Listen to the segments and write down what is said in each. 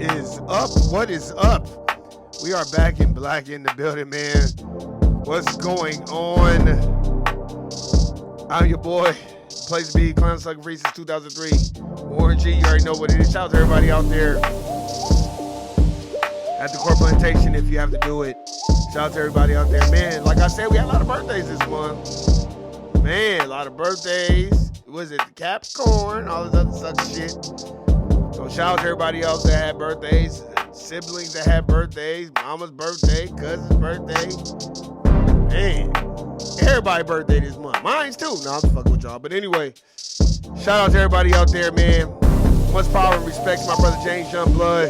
is up? What is up? We are back in black in the building, man. What's going on? I'm your boy. Place to be, Clown Sucker Free since 2003. Warren G, you already know what it is. Shout out to everybody out there at the Core Plantation if you have to do it. Shout out to everybody out there. Man, like I said, we had a lot of birthdays this month. Man, a lot of birthdays. Was it Capricorn? All this other sucker shit. So shout out to everybody else that had birthdays. Siblings that had birthdays. Mama's birthday. Cousin's birthday. Man, everybody's birthday this month. Mine's too. No, I'm fucking with y'all. But anyway, shout out to everybody out there, man. Much power and respect to my brother James Youngblood.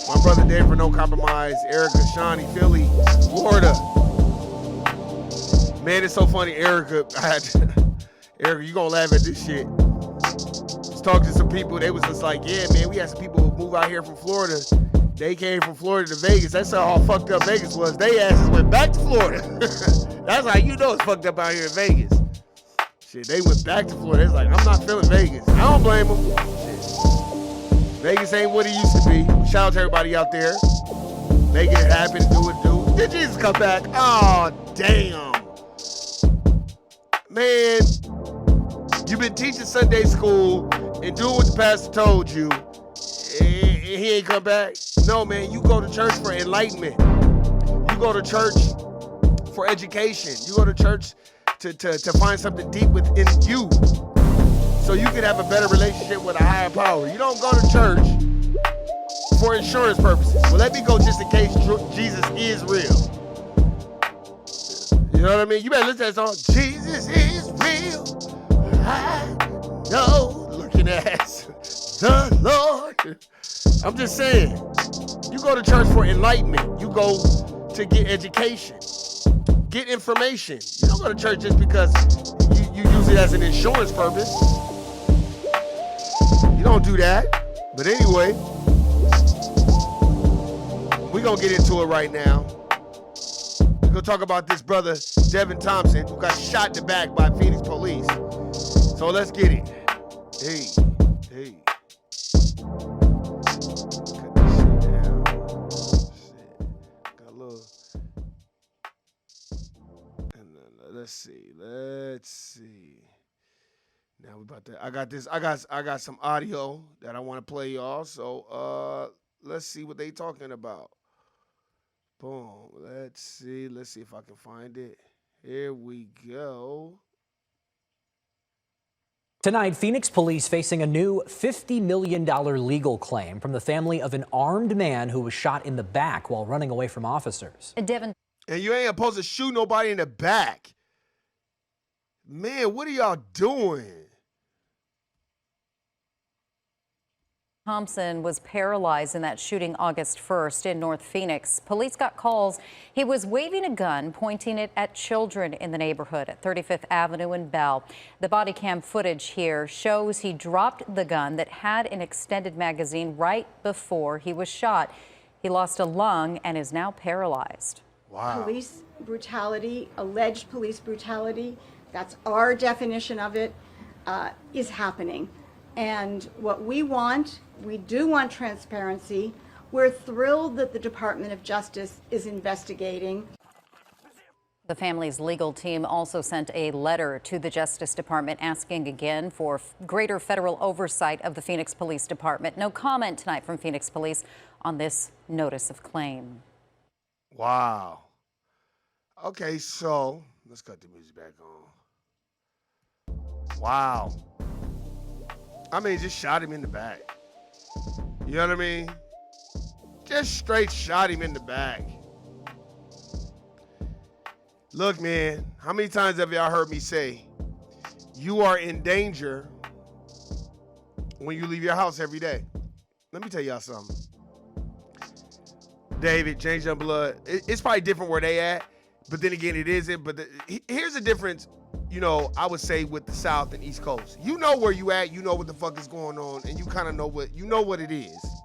My brother Dave for No Compromise. Erica, Shawnee, Philly, Florida. Man, it's so funny. Erica, Erica, you gonna laugh at this shit. Just talking to some people. They was just like, yeah, man, we had some people who move out here from Florida. They came from Florida to Vegas. That's how fucked up Vegas was. They asses went back to Florida. That's how you know it's fucked up out here in Vegas. Shit, they went back to Florida. It's like, I'm not feeling Vegas. I don't blame them. Shit. Vegas ain't what it used to be. Shout out to everybody out there. Making it happen, do. Did Jesus come back? Oh, damn. Man, you've been teaching Sunday school and doing what the pastor told you. He ain't come back. No, man, you go to church for enlightenment. You go to church for education. You go to church to find something deep within you so you can have a better relationship with a higher power. You don't go to church for insurance purposes. Well, let me go just in case Jesus is real. You know what I mean? You better listen to that song. Jesus is real. I know. Looking at the Lord. I'm just saying. You go to church for enlightenment. You go to get education. Get information. You don't go to church just because you use it as an insurance purpose. You don't do that. But anyway, we're going to get into it right now. We're going to talk about this brother, Devin Thompson, who got shot in the back by Phoenix police. So let's get it. Hey. Let's see. Now we about to. I got some audio that I want to play y'all. So let's see what they talking about. Boom. Let's see if I can find it. Here we go. Tonight, Phoenix police facing a new $50 million legal claim from the family of an armed man who was shot in the back while running away from officers. And you ain't supposed to shoot nobody in the back. Man, what are y'all doing? Thompson was paralyzed in that shooting August 1st in North Phoenix. Police got calls. He was waving a gun, pointing it at children in the neighborhood at 35th Avenue and Bell. The body cam footage here shows he dropped the gun that had an extended magazine right before he was shot. He lost a lung and is now paralyzed. Wow. Police brutality, alleged police brutality, that's our definition of it, is happening. And what we do want transparency. We're thrilled that the Department of Justice is investigating. The family's legal team also sent a letter to the Justice Department asking again for greater federal oversight of the Phoenix Police Department. No comment tonight from Phoenix Police on this notice of claim. Wow. Okay, so let's cut the music back on. Wow. I mean, just shot him in the back. You know what I mean? Just straight shot him in the back. Look, man, how many times have y'all heard me say, you are in danger when you leave your house every day? Let me tell y'all something. David, James Youngblood, it's probably different where they at, but then again, it isn't. But here's the difference, you know, I would say with the South and East Coast. You know where you at, you know what the fuck is going on, and you kind of know what it is.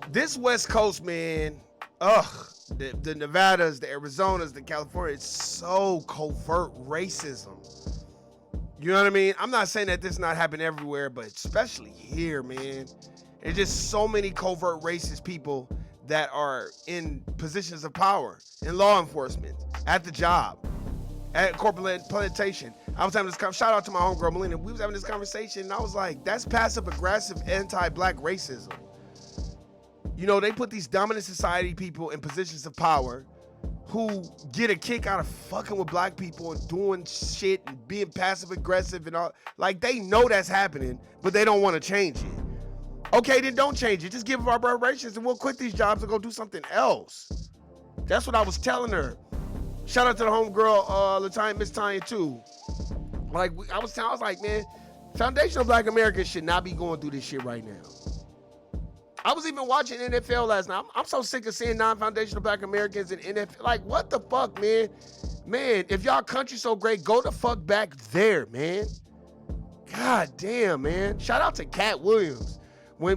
This West Coast, man, the Nevadas, the Arizonas, the California, it's so covert racism. You know what I mean? I'm not saying that this not happen everywhere, but especially here, man. There's just so many covert racist people that are in positions of power, in law enforcement, at the job, at corporate plantation. I was having this shout out to my homegirl Melina. We was having this conversation, and I was like, that's passive aggressive anti-black racism. You know, they put these dominant society people in positions of power who get a kick out of fucking with black people and doing shit and being passive aggressive and all. Like, they know that's happening, but they don't want to change it. Okay, then don't change it. Just give our reparations and we'll quit these jobs and go do something else. That's what I was telling her. Shout out to the homegirl, Miss Tanya too. Like, I was like, man, foundational black Americans should not be going through this shit right now. I was even watching NFL last night. I'm so sick of seeing non-foundational black Americans in NFL. Like, what the fuck, man? Man, if y'all country so great, go the fuck back there, man. God damn, man. Shout out to Cat Williams. When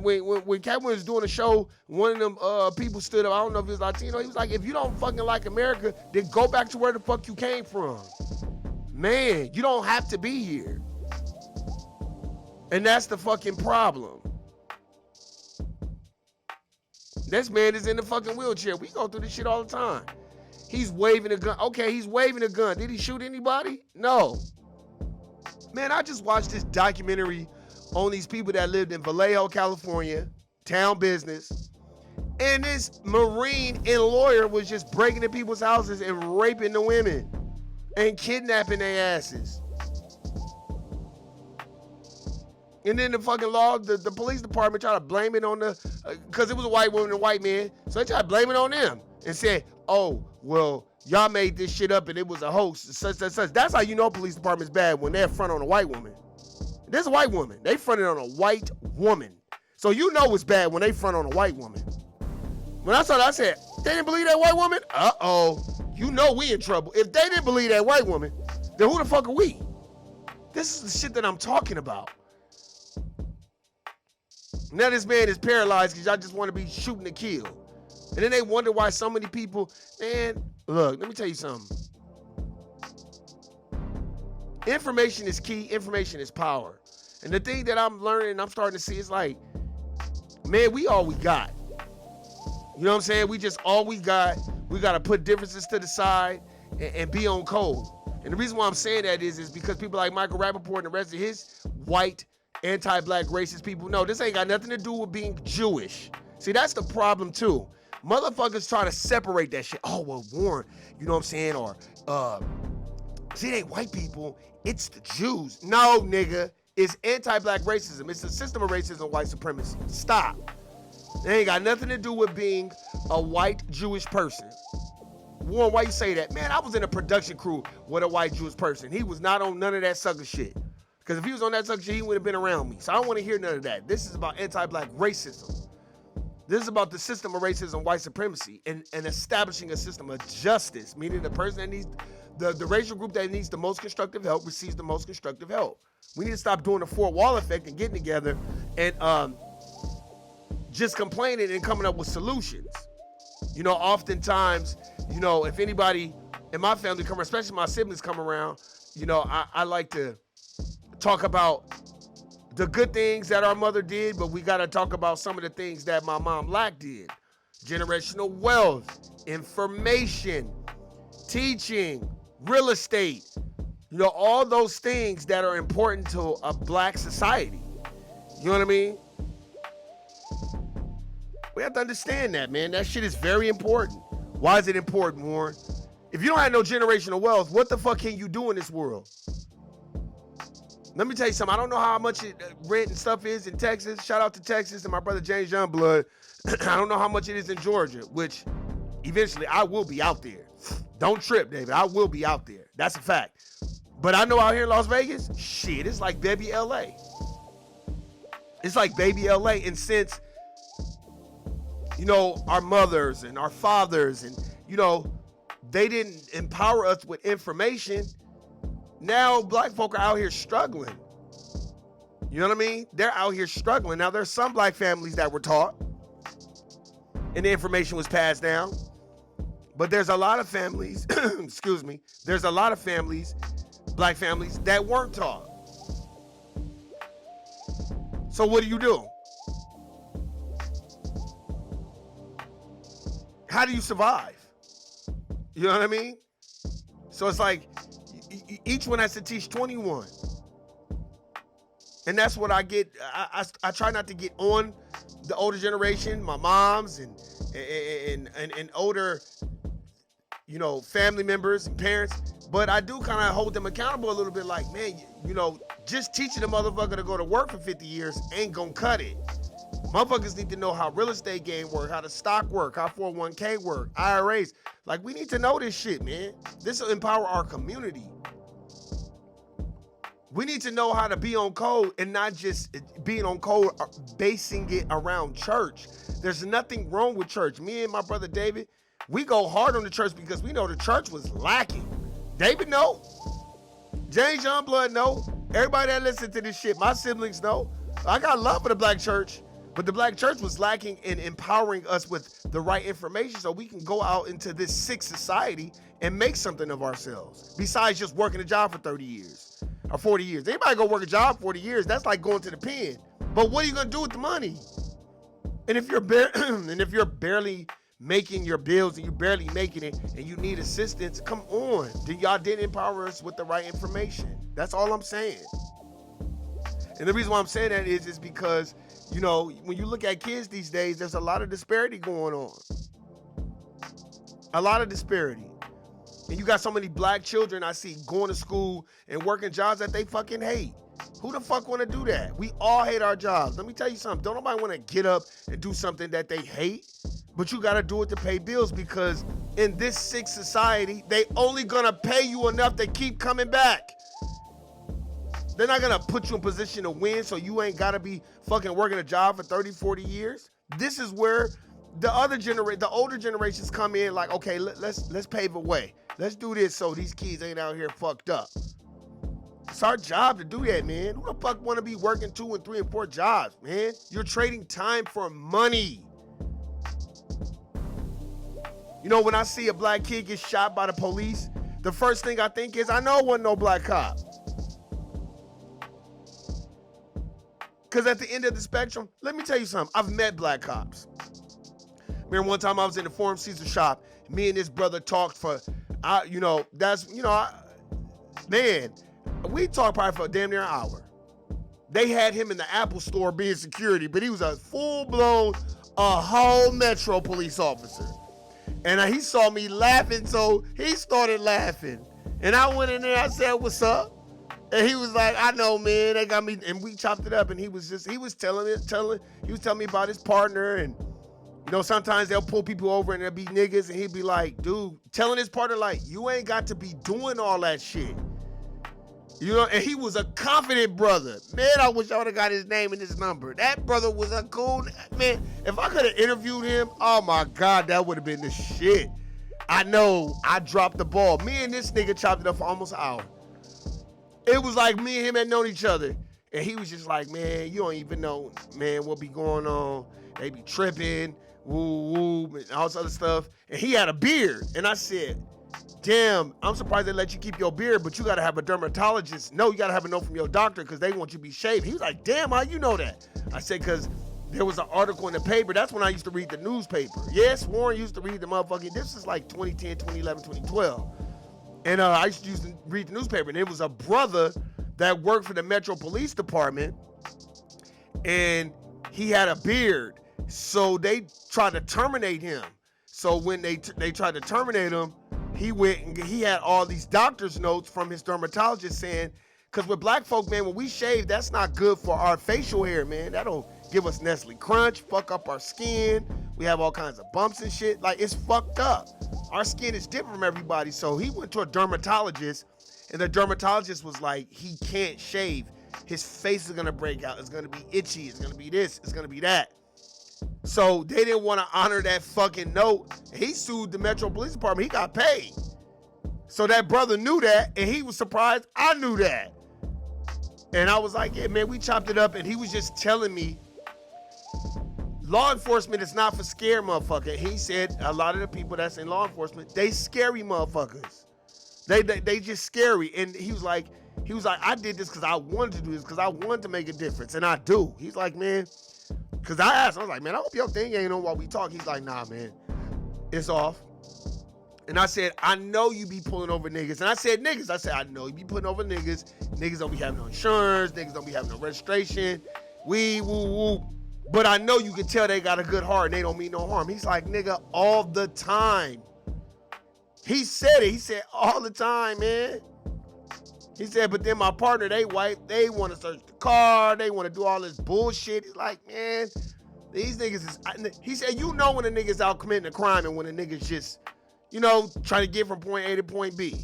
Cat Williams was doing a show, one of them people stood up. I don't know if he was Latino. He was like, if you don't fucking like America, then go back to where the fuck you came from. Man, you don't have to be here. And that's the fucking problem. This man is in the fucking wheelchair. We go through this shit all the time. He's waving a gun. Okay, he's waving a gun. Did he shoot anybody? No. Man, I just watched this documentary on these people that lived in Vallejo, California, town business. And this Marine and lawyer was just breaking into people's houses and raping the women and kidnapping their asses. And then the fucking law, the police department tried to blame it on because it was a white woman and a white man. So they tried to blame it on them and said, oh, well, y'all made this shit up and it was a hoax, such. That's how you know police department's bad, when they're front on a white woman. There's a white woman. They fronted on a white woman. So you know it's bad when they front on a white woman. When I saw that, I said, they didn't believe that white woman? Uh-oh. You know we in trouble. If they didn't believe that white woman, then who the fuck are we? This is the shit that I'm talking about. Now this man is paralyzed because y'all just want to be shooting to kill. And then they wonder why so many people, man, look, let me tell you something. Information is key. Information is power. And the thing that I'm learning, I'm starting to see is like, man, we all we got. You know what I'm saying? We just all we got. We got to put differences to the side and be on code. And the reason why I'm saying that is because people like Michael Rappaport and the rest of his white, anti-black racist people, no, this ain't got nothing to do with being Jewish. See, that's the problem too. Motherfuckers try to separate that shit. Oh, well, Warren, you know what I'm saying? Or, see, it ain't white people, it's the Jews. No, nigga, it's anti-black racism. It's a system of racism, white supremacy. Stop. It ain't got nothing to do with being a white Jewish person. Warren, why you say that? Man, I was in a production crew with a white Jewish person. He was not on none of that sucker shit. Because if he was on that sucker shit, he would have been around me. So I don't want to hear none of that. This is about anti-black racism. This is about the system of racism, white supremacy, and establishing a system of justice, meaning the person that needs, the racial group that needs the most constructive help receives the most constructive help. We need to stop doing the fourth wall effect and getting together and just complaining and coming up with solutions. You know, oftentimes, you know, if anybody in my family come around, especially my siblings come around, you know, I like to talk about the good things that our mother did, but we got to talk about some of the things that my mom lacked did. Generational wealth, information, teaching, real estate, you know, all those things that are important to a black society. You know what I mean? We have to understand that, man. That shit is very important. Why is it important, Warren? If you don't have no generational wealth, what the fuck can you do in this world? Let me tell you something. I don't know how much rent and stuff is in Texas. Shout out to Texas and my brother James Youngblood. I don't know how much it is in Georgia, which eventually I will be out there. Don't trip, David. I will be out there. That's a fact. But I know out here in Las Vegas, shit, it's like baby LA. It's like baby LA. And since, you know, our mothers and our fathers and, you know, they didn't empower us with information, now black folk are out here struggling. You know what I mean? They're out here struggling. Now there's some black families that were taught and the information was passed down. But there's a lot of families, excuse me, there's a lot of families, black families, that weren't taught. So what do? how do you survive? You know what I mean? So it's like each one has to teach 21. And that's what I get. I try not to get on the older generation, my moms and older, you know, family members and parents. But I do kind of hold them accountable a little bit, like, man, you know, just teaching a motherfucker to go to work for 50 years ain't gonna cut it. Motherfuckers need to know how real estate game work, how the stock work, how 401k work, IRAs. Like, we need to know this shit, man. This will empower our community. We need to know how to be on code, and not just being on code, basing it around church. There's nothing wrong with church. Me and my brother David, we go hard on the church because we know the church was lacking. David know. James Youngblood know. Everybody that listens to this shit, my siblings know. I got love for the black church, but the black church was lacking in empowering us with the right information so we can go out into this sick society and make something of ourselves, besides just working a job for 30 years or 40 years. Anybody go work a job 40 years, that's like going to the pen. But what are you gonna do with the money? And if you're barely making your bills and you're barely making it and you need assistance, come on. Y'all didn't empower us with the right information. That's all I'm saying. And the reason why I'm saying that is because, you know, when you look at kids these days, there's a lot of disparity going on. A lot of disparity. And you got so many black children I see going to school and working jobs that they fucking hate. Who the fuck want to do that? We all hate our jobs. Let me tell you something. Don't nobody want to get up and do something that they hate, but you got to do it to pay bills, because in this sick society, they only going to pay you enough to keep coming back. They're not going to put you in position to win, so you ain't got to be fucking working a job for 30, 40 years. This is where the older generations come in like, okay, let's pave a way. Let's do this so these kids ain't out here fucked up. It's our job to do that, man. Who the fuck want to be working 2 and 3 and 4 jobs, man? You're trading time for money. You know, when I see a black kid get shot by the police, the first thing I think is, I know it wasn't no black cop. Because at the end of the spectrum, let me tell you something. I've met black cops. Remember one time I was in the Forum Caesar shop. Me and this brother talked for, man, we talked probably for damn near an hour. They had him in the Apple store being security, but he was a full-blown, a whole Metro police officer. And he saw me laughing, so he started laughing. And I went in there, I said, what's up? And he was like, I know, man, they got me. And we chopped it up, and he was telling me about his partner. And, you know, sometimes they'll pull people over and they'll be niggas, and he'd be like, dude, telling his partner, like, you ain't got to be doing all that shit. You know, and he was a confident brother. Man, I wish I would have got his name and his number. That brother was a cool, man. If I could have interviewed him, oh my God, that would have been the shit. I know, I dropped the ball. Me and this nigga chopped it up for almost an hour. It was like me and him had known each other. And he was just like, man, you don't even know, man, what be going on. They be tripping, woo, woo, and all this other stuff. And he had a beard. And I said, damn, I'm surprised they let you keep your beard, but you got to have a dermatologist. No, you got to have a note from your doctor because they want you to be shaved. He was like, damn, how you know that? I said, because there was an article in the paper. That's when I used to read the newspaper. Yes, Warren used to read the motherfucking, this is like 2010, 2011, 2012. And I used to read the newspaper, and it was a brother that worked for the Metro Police Department, and he had a beard. So they tried to terminate him. So when they tried to terminate him, he went and he had all these doctor's notes from his dermatologist saying, because with black folk, man, when we shave, that's not good for our facial hair, man. That'll give us Nestle Crunch, fuck up our skin. We have all kinds of bumps and shit. Like, it's fucked up. Our skin is different from everybody. So he went to a dermatologist, and the dermatologist was like, he can't shave. His face is gonna break out. It's gonna be itchy. It's gonna be this. It's gonna be that. So they didn't want to honor that fucking note. He sued the Metro Police Department. He got paid. So that brother knew that, and he was surprised I knew that. And I was like, yeah, man, we chopped it up. And he was just telling me, law enforcement is not for scared motherfucker. He said a lot of the people that's in law enforcement, they scary motherfuckers. They just scary. And he was like, I did this because I wanted to do this, because I wanted to make a difference. And I do. He's like, man, because I asked him, I was like, man, I hope your thing ain't on while we talk. He's like, nah, man. is off. And I said, I know you be pulling over niggas. And I said, niggas. I said, I know you be putting over niggas. Niggas don't be having no insurance. Niggas don't be having no registration. Woo, woo. But I know you can tell they got a good heart and they don't mean no harm. He's like, nigga, all the time. He said it. He said, all the time, man. He said, but then my partner, they white. They want to search the car. They want to do all this bullshit. He's like, man, these niggas is... He said, you know when a nigga's out committing a crime and when a nigga's just... trying to get from point A to point B.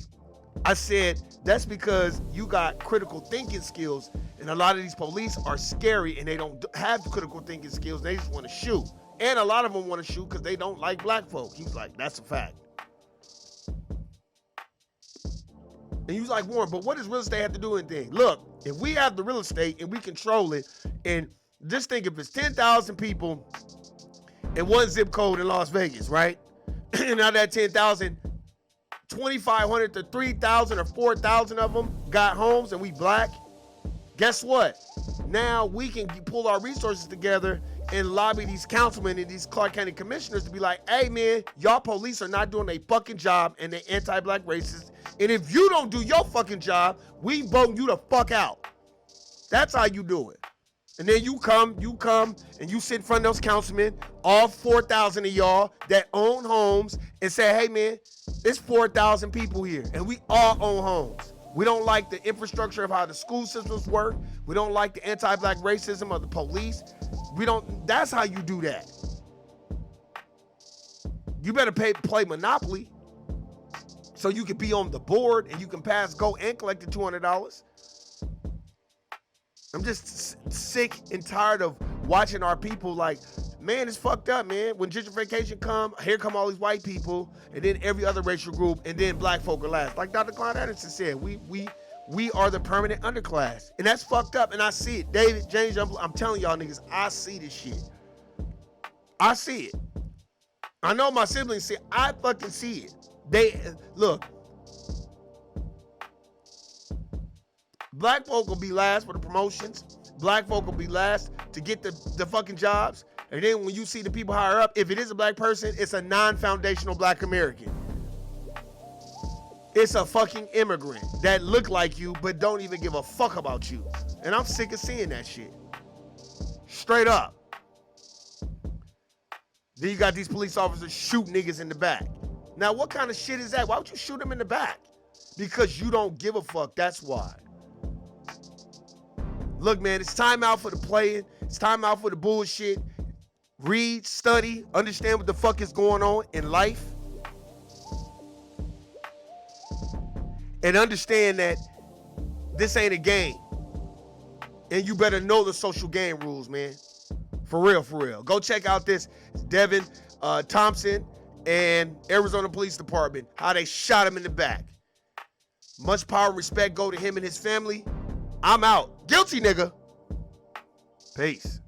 I said, that's because you got critical thinking skills, and a lot of these police are scary, and they don't have critical thinking skills. They just want to shoot. And a lot of them want to shoot because they don't like black folk. He was like, that's a fact. And he was like, Warren, but what does real estate have to do with anything? Look, if we have the real estate and we control it, and just think if it's 10,000 people in one zip code in Las Vegas, right? And out of that 10,000, 2,500 to 3,000 or 4,000 of them got homes and we black. Guess what? Now we can pull our resources together and lobby these councilmen and these Clark County commissioners to be like, hey man, y'all police are not doing a fucking job and they anti-black racist. And if you don't do your fucking job, we vote you the fuck out. That's how you do it. And then you come and you sit in front of those councilmen, all 4,000 of y'all that own homes, and say, hey man, it's 4,000 people here and we all own homes. We don't like the infrastructure of how the school systems work. We don't like the anti-black racism of the police. That's how you do that. You better play Monopoly so you can be on the board and you can pass go and collect the $200. I'm just sick and tired of watching our people like, man, it's fucked up, man. When gentrification come, here come all these white people, and then every other racial group, and then black folk are last. Like Dr. Clyde Anderson said, we are the permanent underclass. And that's fucked up, and I see it. David, James, I'm telling y'all niggas, I see this shit. I see it. I know my siblings see it. I fucking see it. Look. Black folk will be last for the promotions. Black folk will be last to get the fucking jobs. And then when you see the people higher up, if it is a black person, it's a non-foundational black American. It's a fucking immigrant that look like you but don't even give a fuck about you. And I'm sick of seeing that shit. Straight up. Then you got these police officers shoot niggas in the back. Now what kind of shit is that? Why would you shoot them in the back? Because you don't give a fuck, that's why. Look, man, it's time out for the playing. It's time out for the bullshit. Read, study, understand what the fuck is going on in life. And understand that this ain't a game. And you better know the social game rules, man. For real, for real. Go check out this Devin Thompson and Arizona Police Department, how they shot him in the back. Much power and respect go to him and his family. I'm out. Guilty, nigga. Peace.